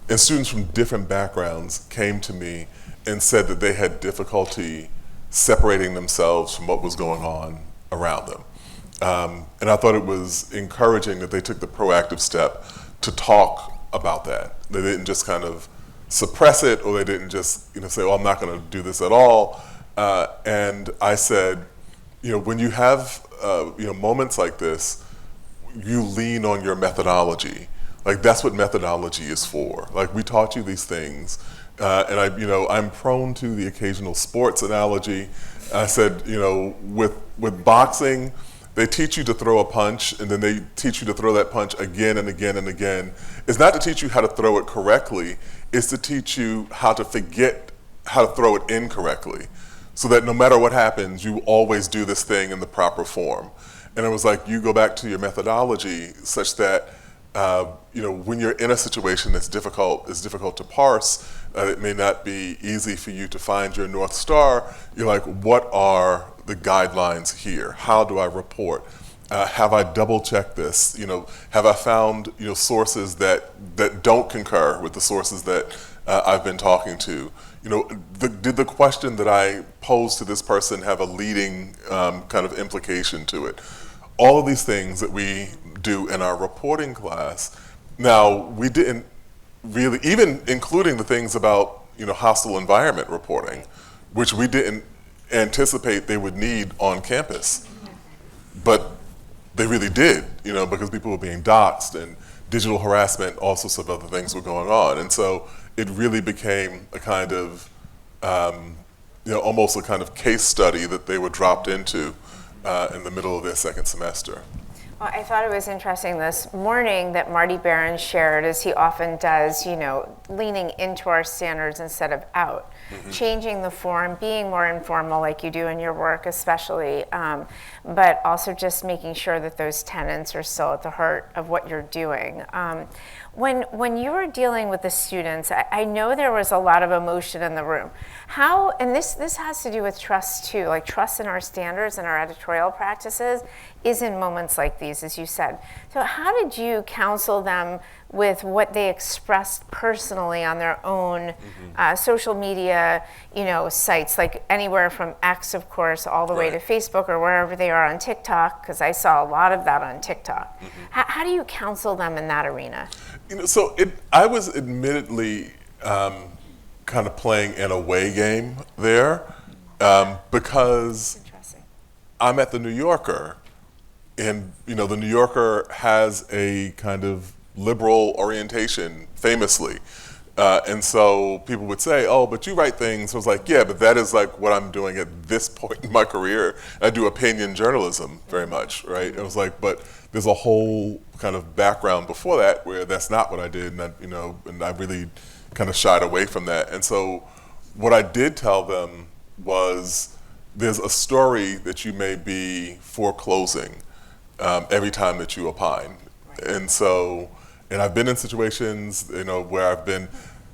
and students from different backgrounds came to me and said that they had difficulty separating themselves from what was going on around them. And I thought it was encouraging that they took the proactive step to talk about that. They didn't just kind of suppress it, or they didn't just say, "Oh, I'm not going to do this at all." And I said, when you have moments like this, you lean on your methodology. That's what methodology is for. We taught you these things, and I'm prone to the occasional sports analogy. I said, with boxing, they teach you to throw a punch, and then they teach you to throw that punch again and again and again. It's not to teach you how to throw it correctly, it's to teach you how to forget how to throw it incorrectly, so that no matter what happens, you always do this thing in the proper form. And it was you go back to your methodology such that, when you're in a situation that's difficult to parse, it may not be easy for you to find your North Star. You're what are the guidelines here? How do I report? Have I double-checked this? Have I found sources that don't concur with the sources that I've been talking to. Did the question that I posed to this person have a leading kind of implication to it? All of these things that we do in our reporting class. Now, we didn't really, even including the things about hostile environment reporting, which we didn't anticipate they would need on campus, but they really did, because people were being doxxed and digital harassment, all sorts of other things were going on. And so it really became a kind of, almost a kind of case study that they were dropped into in the middle of their second semester. Well, I thought it was interesting this morning that Marty Barron shared, as he often does, leaning into our standards instead of out, changing the form, being more informal like you do in your work especially, but also just making sure that those tenets are still at the heart of what you're doing. When you were dealing with the students, I know there was a lot of emotion in the room. How, and this has to do with trust too, like trust in our standards and our editorial practices is in moments like these, as you said. So how did you counsel them with what they expressed personally on their own social media, sites, like anywhere from X, of course, all the way to Facebook or wherever they are on TikTok, because I saw a lot of that on TikTok. How do you counsel them in that arena? I was admittedly kind of playing an away game there because I'm at the New Yorker, and the New Yorker has a kind of liberal orientation, famously. And so people would say, oh, but you write things. I was like, yeah, but that is like what I'm doing at this point in my career. I do opinion journalism very much, right? It was like, but there's a whole kind of background before that where that's not what I did, and I really kind of shied away from that. And so what I did tell them was there's a story that you may be foreclosing every time that you opine. And I've been in situations, where I've been,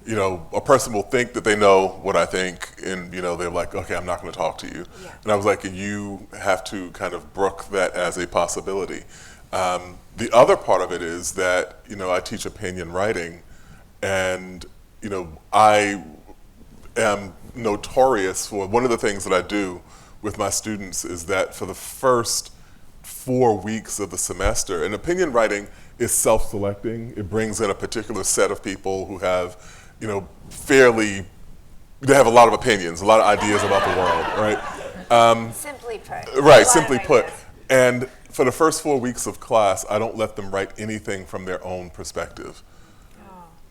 a person will think that they know what I think, and they're like, okay, I'm not going to talk to you. Yeah. And I was like, you have to kind of brook that as a possibility. The other part of it is that, I teach opinion writing, and I am notorious for one of the things that I do with my students is that for the first 4 weeks of the semester, and opinion writing is self-selecting. It brings in a particular set of people who have, they have a lot of opinions, a lot of ideas about the world, right? Simply put. Right, simply put. And for the first 4 weeks of class, I don't let them write anything from their own perspective.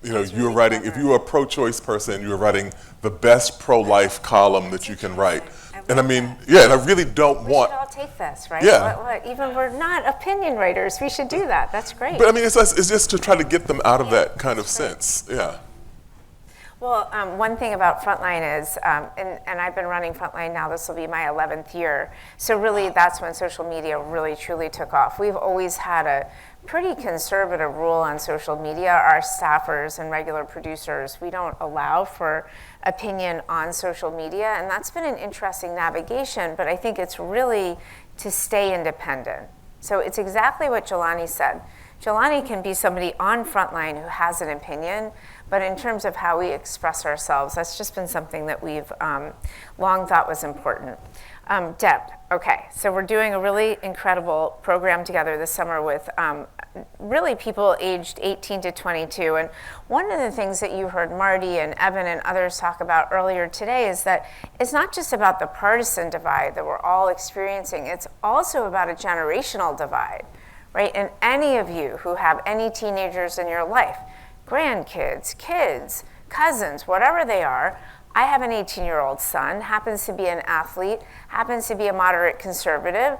You're writing, if you're a pro-choice person, you're writing the best pro-life column that you can write. And I mean, and I really don't want. We should all take this, right? Yeah. Even we're not opinion writers, we should do that. That's great. But I mean, it's just to try to get them out of that kind of sense. Yeah. Well, one thing about Frontline is, and I've been running Frontline now, this will be my 11th year. So really, that's when social media really, truly took off. We've always had a pretty conservative rule on social media. Our staffers and regular producers, we don't allow for opinion on social media, and that's been an interesting navigation, but I think it's really to stay independent. So it's exactly what Jelani said. Jelani can be somebody on Frontline who has an opinion, but in terms of how we express ourselves, that's just been something that we've long thought was important. Deb, okay, so we're doing a really incredible program together this summer with really people aged 18 to 22. And one of the things that you heard Marty and Evan and others talk about earlier today is that it's not just about the partisan divide that we're all experiencing, it's also about a generational divide, right? And any of you who have any teenagers in your life, grandkids, kids, cousins, whatever they are, I have an 18-year-old son, happens to be an athlete, happens to be a moderate conservative,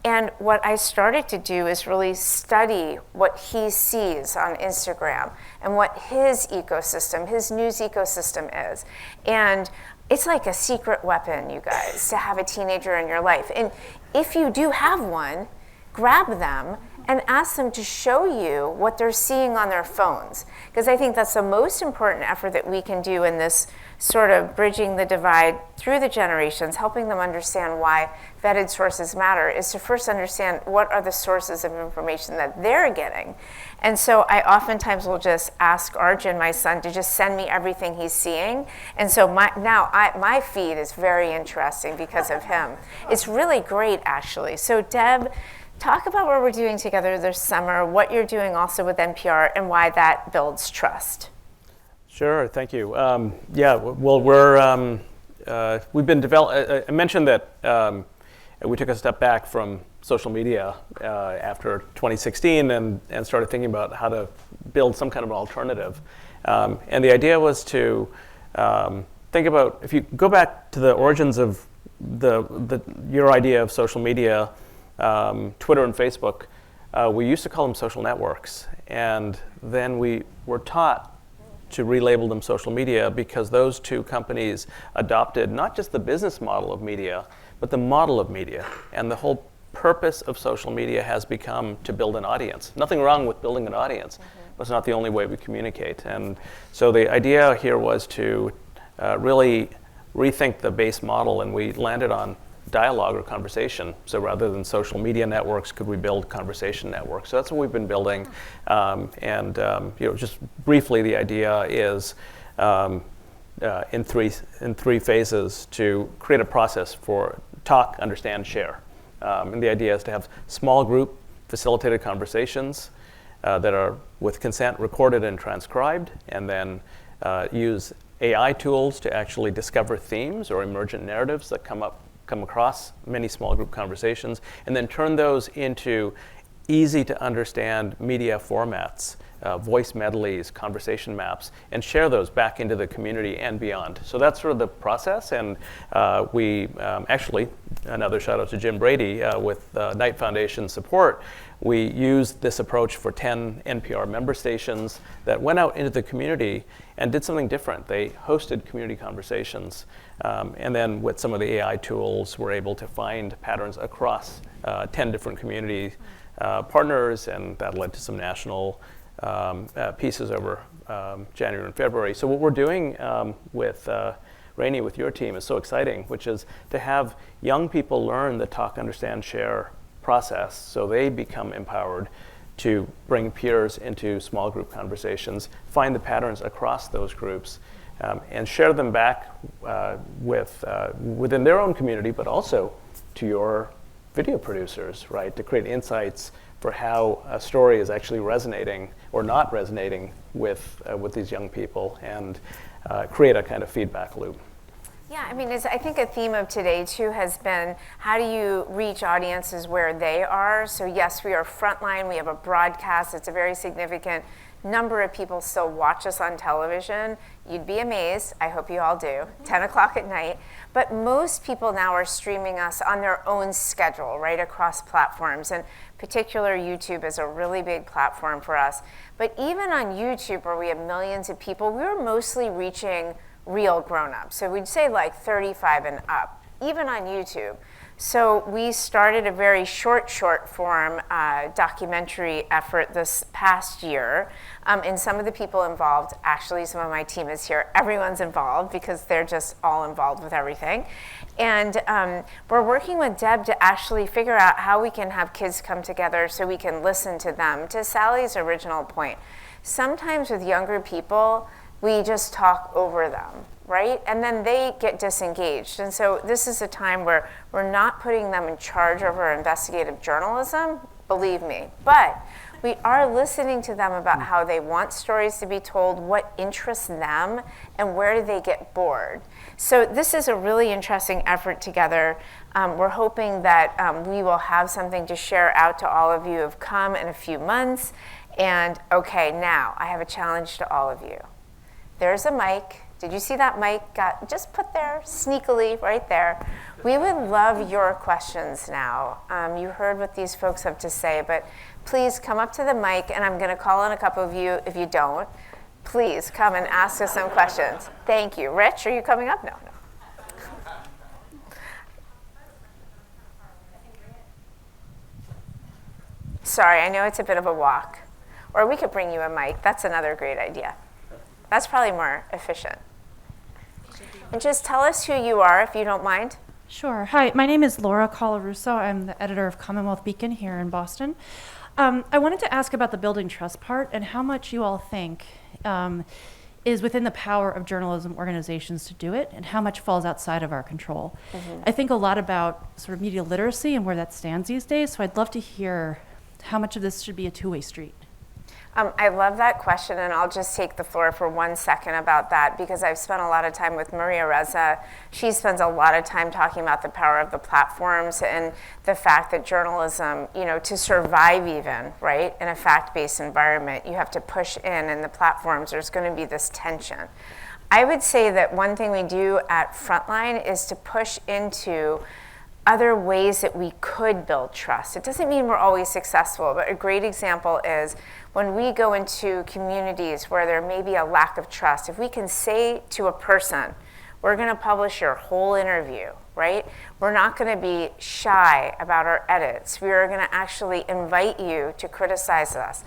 and what I started to do is really study what he sees on Instagram and what his ecosystem, his news ecosystem is. And it's like a secret weapon, you guys, to have a teenager in your life. And if you do have one, grab them and ask them to show you what they're seeing on their phones. Because I think that's the most important effort that we can do in this sort of bridging the divide through the generations, helping them understand why vetted sources matter, is to first understand what are the sources of information that they're getting. And so I oftentimes will just ask Arjun, my son, to just send me everything he's seeing. And so my feed is very interesting because of him. It's really great, actually. So Deb, talk about what we're doing together this summer, what you're doing also with NPR, and why that builds trust. Sure, thank you. Yeah, well, we've been I mentioned that we took a step back from social media after 2016 and started thinking about how to build some kind of an alternative. And the idea was to think about, if you go back to the origins of your idea of social media, Twitter and Facebook, we used to call them social networks. And then we were taught to relabel them social media because those two companies adopted not just the business model of media, but the model of media. And the whole purpose of social media has become to build an audience. Nothing wrong with building an audience, but it's not the only way we communicate. And so the idea here was to really rethink the base model, and we landed on dialogue or conversation. So rather than social media networks, could we build conversation networks? So that's what we've been building. Just briefly, the idea is in three phases to create a process for talk, understand, share. And the idea is to have small group facilitated conversations that are with consent recorded and transcribed, and then use AI tools to actually discover themes or emergent narratives that come across many small group conversations, and then turn those into easy to understand media formats, voice medleys, conversation maps, and share those back into the community and beyond. So that's sort of the process, and we actually, another shout out to Jim Brady with Knight Foundation support, we used this approach for 10 NPR member stations that went out into the community and did something different. They hosted community conversations, and then with some of the AI tools, we're able to find patterns across 10 different community partners, and that led to some national pieces over January and February. So what we're doing with Raney, with your team, is so exciting, which is to have young people learn the talk, understand, share process so they become empowered to bring peers into small group conversations, find the patterns across those groups, and share them back within their own community, but also to your video producers, right, to create insights for how a story is actually resonating or not resonating with these young people, and create a kind of feedback loop. Yeah, I mean, I think a theme of today, too, has been how do you reach audiences where they are? So yes, we are Frontline. We have a broadcast. It's a very significant number of people still watch us on television. You'd be amazed. I hope you all do. 10 o'clock at night. But most people now are streaming us on their own schedule, right, across platforms. And particular, YouTube is a really big platform for us. But even on YouTube, where we have millions of people, we were mostly reaching real grown-ups. So we'd say like 35 and up, even on YouTube. So we started a very short form documentary effort this past year. And some of the people involved, actually some of my team is here, everyone's involved because they're just all involved with everything. And we're working with Deb to actually figure out how we can have kids come together so we can listen to them. To Sally's original point, sometimes with younger people, we just talk over them, right? And then they get disengaged. And so this is a time where we're not putting them in charge of our investigative journalism, believe me, but we are listening to them about how they want stories to be told, what interests them, and where do they get bored. So this is a really interesting effort together. We're hoping that we will have something to share out to all of you who have come in a few months. And okay, now I have a challenge to all of you. There's a mic. Did you see that mic got just put there sneakily right there? We would love your questions now. You heard what these folks have to say, but please come up to the mic, and I'm going to call on a couple of you. If you don't, please come and ask us some questions. Thank you. Rich, are you coming up? No. Sorry, I know it's a bit of a walk. Or we could bring you a mic. That's another great idea. That's probably more efficient. And just tell us who you are, if you don't mind. Sure. Hi, my name is Laura Colarusso. I'm the editor of Commonwealth Beacon here in Boston. I wanted to ask about the building trust part and how much you all think is within the power of journalism organizations to do it and how much falls outside of our control. I think a lot about sort of media literacy and where that stands these days, so I'd love to hear how much of this should be a two-way street. I love that question, and I'll just take the floor for 1 second about that because I've spent a lot of time with Maria Reza. She spends a lot of time talking about the power of the platforms and the fact that journalism, to survive even, right, in a fact-based environment, you have to push in, and the platforms, there's going to be this tension. I would say that one thing we do at Frontline is to push into other ways that we could build trust. It doesn't mean we're always successful, but a great example is when we go into communities where there may be a lack of trust, if we can say to a person, we're gonna publish your whole interview, right? We're not gonna be shy about our edits. We are gonna actually invite you to criticize us.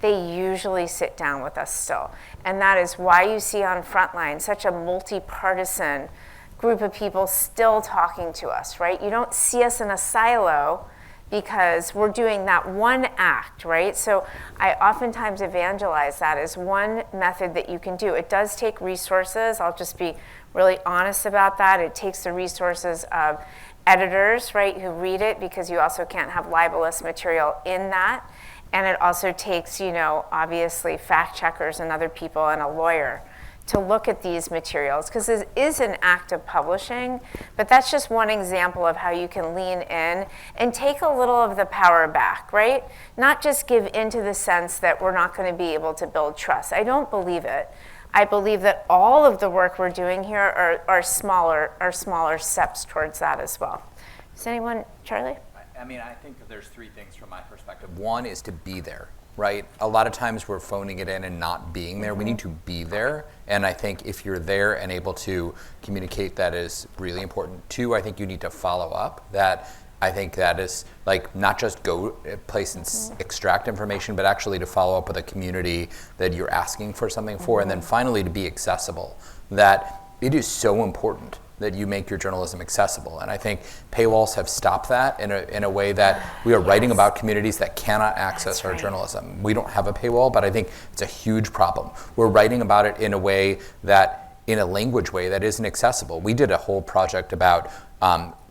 They usually sit down with us still. And that is why you see on Frontline such a multi-partisan group of people still talking to us, right? You don't see us in a silo because we're doing that one act, right? So I oftentimes evangelize that as one method that you can do. It does take resources. I'll just be really honest about that. It takes the resources of editors, right, who read it because you also can't have libelous material in that. And it also takes, obviously fact checkers and other people and a lawyer to look at these materials, because it is an act of publishing, but that's just one example of how you can lean in and take a little of the power back, right? Not just give into the sense that we're not going to be able to build trust. I don't believe it. I believe that all of the work we're doing here are smaller steps towards that as well. Does anyone, Charlie? I mean, I think that there's three things from my perspective. One is to be there. Right? A lot of times we're phoning it in and not being there. We need to be there. And I think if you're there and able to communicate, that is really important. Two, I think you need to follow up. I think that is like not just go place and extract information, but actually to follow up with a community that you're asking for something for. And then finally to be accessible. That it is so important that you make your journalism accessible. And I think paywalls have stopped that in a way that we are writing about communities that cannot access our journalism. We don't have a paywall, but I think it's a huge problem. We're writing about it in a way that, in a language way that isn't accessible. We did a whole project about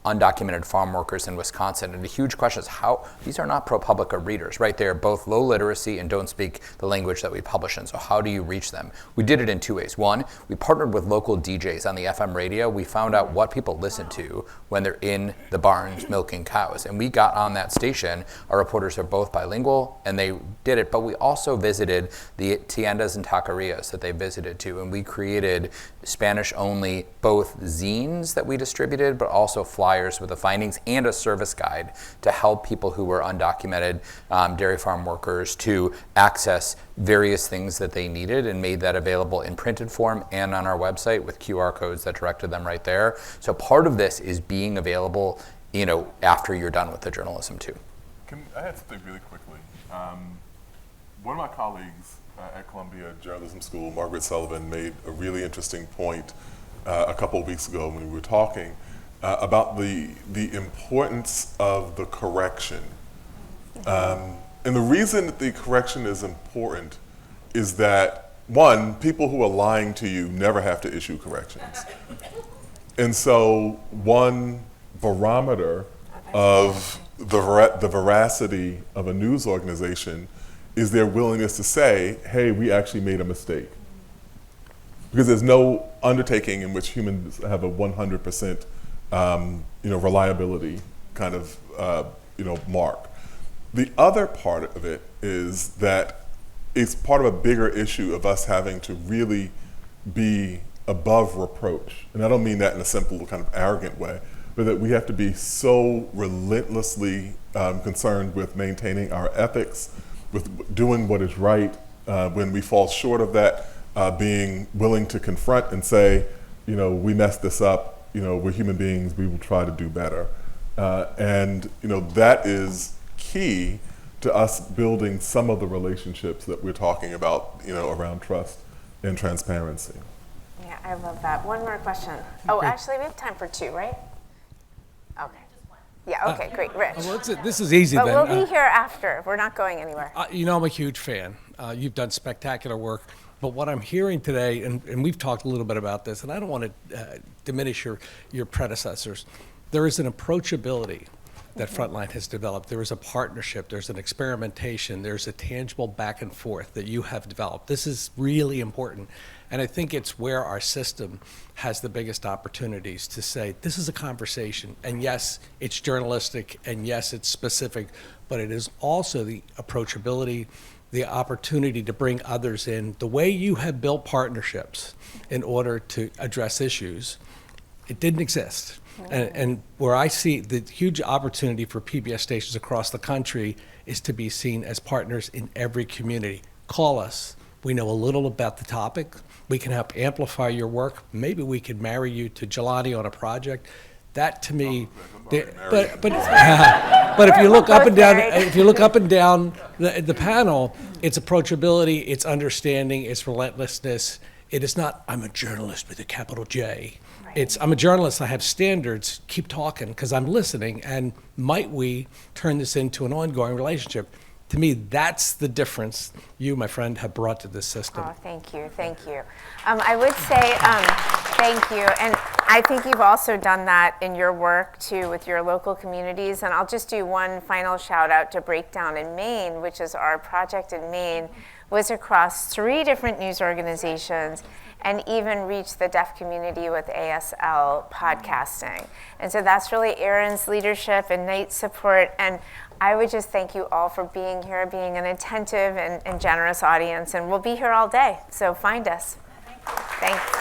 undocumented farm workers in Wisconsin. And the huge question is how, these are not ProPublica readers, right? They're both low literacy and don't speak the language that we publish in. So how do you reach them? We did it in two ways. One, we partnered with local DJs on the FM radio. We found out what people listen to when they're in the barns milking cows. And we got on that station. Our reporters are both bilingual and they did it, but we also visited the tiendas and taquerias that they visited to. And we created Spanish only, both zines that we distributed, but also flyers with the findings and a service guide to help people who were undocumented dairy farm workers to access various things that they needed, and made that available in printed form and on our website with QR codes that directed them right there. So part of this is being available, after you're done with the journalism too. Can I add something really quickly? One of my colleagues at Columbia Journalism School, Margaret Sullivan, made a really interesting point a couple of weeks ago when we were talking about the importance of the correction. And the reason that the correction is important is that, one, people who are lying to you never have to issue corrections. And so one barometer of the veracity of a news organization is their willingness to say, hey, we actually made a mistake. Because there's no undertaking in which humans have a 100% reliability kind of mark. The other part of it is that it's part of a bigger issue of us having to really be above reproach. And I don't mean that in a simple kind of arrogant way, but that we have to be so relentlessly concerned with maintaining our ethics, with doing what is right. When we fall short of that, being willing to confront and say, we messed this up, we're human beings, we will try to do better. And that is key to us building some of the relationships that we're talking about, around trust and transparency. Yeah, I love that. One more question. Oh, actually, we have time for two, right? Okay. Yeah, okay, great. Rich. Well, this is easy but then. We'll be here after. We're not going anywhere. I'm a huge fan. You've done spectacular work. But what I'm hearing today, and we've talked a little bit about this, and I don't want to diminish your predecessors, there is an approachability that Frontline has developed. There is a partnership, there's an experimentation, there's a tangible back and forth that you have developed. This is really important. And I think it's where our system has the biggest opportunities to say, this is a conversation. And yes, it's journalistic, and yes, it's specific, but it is also the approachability, the opportunity to bring others in. The way you have built partnerships in order to address issues, it didn't exist. And where I see the huge opportunity for PBS stations across the country is to be seen as partners in every community. Call us. We know a little about the topic. We can help amplify your work. Maybe we could marry you to Jelani on a project. That to me, but if you look up and down, the panel, it's approachability, it's understanding, it's relentlessness. It is not, I'm a journalist with a capital J. It's, I'm a journalist, I have standards, keep talking, because I'm listening, and might we turn this into an ongoing relationship? To me, that's the difference you, my friend, have brought to this system. Oh, thank you, thank you. I would say thank you, and I think you've also done that in your work, too, with your local communities, and I'll just do one final shout out to Breakdown in Maine, which is our project in Maine, was across 3 different news organizations, and even reach the deaf community with ASL podcasting. And so that's really Erin's leadership and Nate's support. And I would just thank you all for being here, being an attentive and generous audience. And we'll be here all day, so find us. Thanks.